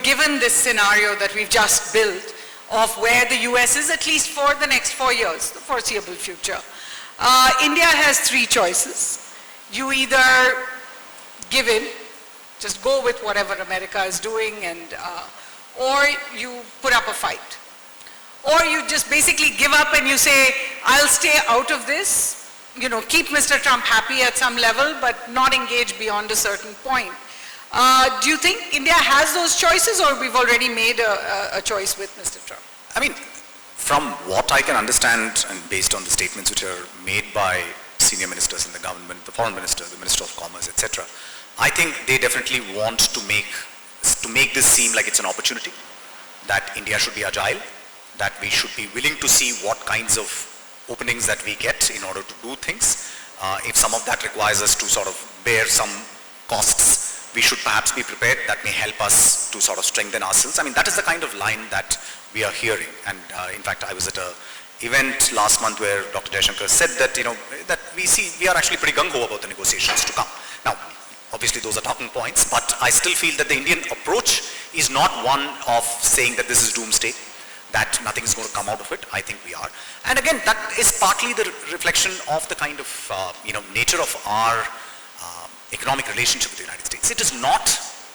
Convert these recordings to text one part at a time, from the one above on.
given this scenario that we've just built of where the US is, at least for the next 4 years, the foreseeable future, India has 3 choices. You either give in, just go with whatever America is doing, and or you put up a fight. Or you just basically give up and you say, I'll stay out of this, keep Mr. Trump happy at some level, but not engage beyond a certain point. Do you think India has those choices, or we've already made a choice with Mr. Trump? I mean, from what I can understand, and based on the statements which are made by senior ministers in the government, the foreign minister, the minister of commerce, etc., I think they definitely want to make this seem like it's an opportunity, that India should be agile, that we should be willing to see what kinds of openings that we get in order to do things. If some of that requires us to sort of bear some costs, we should perhaps be prepared. That may help us to sort of strengthen ourselves. I mean, that is the kind of line that we are hearing. And in fact, I was at an event last month where Dr. Jaishankar said that, that we are actually pretty gung-ho about the negotiations to come. Now, obviously those are talking points, but I still feel that the Indian approach is not one of saying that this is doomsday, that nothing is going to come out of it. I think we are. And again, that is partly the reflection of the kind of, nature of our economic relationship with the United States. It is not,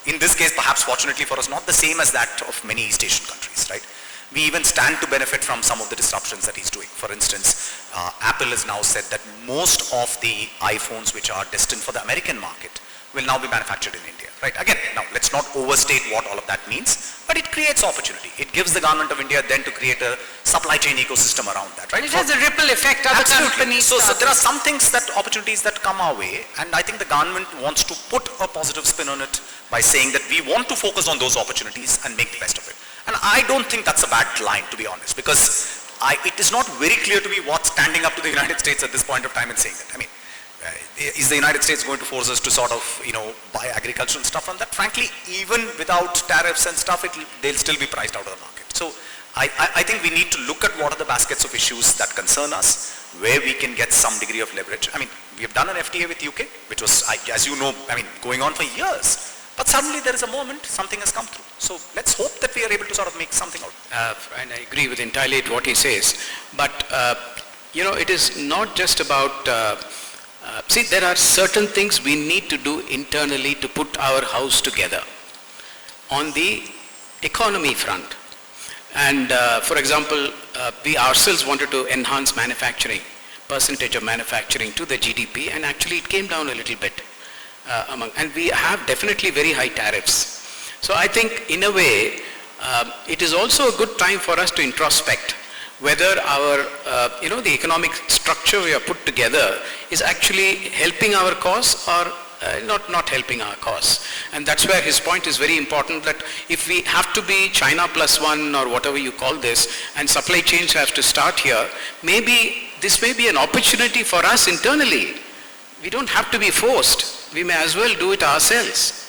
in this case, perhaps fortunately for us, not the same as that of many East Asian countries, right? We even stand to benefit from some of the disruptions that he's doing. For instance, Apple has now said that most of the iPhones which are destined for the American market will now be manufactured in India, right? Again, now let's not overstate what all of that means, but it creates opportunity. It gives the government of India then to create a supply chain ecosystem around that, right? It has a ripple effect. Other companies. So there are some things opportunities that come our way, and I think the government wants to put a positive spin on it by saying that we want to focus on those opportunities and make the best of it. And I don't think that's a bad line, to be honest, because it is not very clear to me what's standing up to the United States at this point of time and saying that. I mean, is the United States going to force us to sort of, buy agricultural stuff from that? Frankly, even without tariffs and stuff, they'll still be priced out of the market. So I think we need to look at what are the baskets of issues that concern us, where we can get some degree of leverage. I mean, we have done an FTA with UK, which was, as you know, going on for years. But suddenly there is a moment, something has come through. So let's hope that we are able to sort of make something out. And I agree with entirely what he says. But, it is not just about, there are certain things we need to do internally to put our house together on the economy front. And for example, we ourselves wanted to enhance manufacturing, percentage of manufacturing to the GDP, and actually it came down a little bit. And we have definitely very high tariffs. So I think in a way, it is also a good time for us to introspect whether our, the economic structure we have put together is actually helping our cause or not helping our cause. And that's where his point is very important, that if we have to be China +1 or whatever you call this, and supply chains have to start here, maybe this may be an opportunity for us internally. We don't have to be forced. We may as well do it ourselves.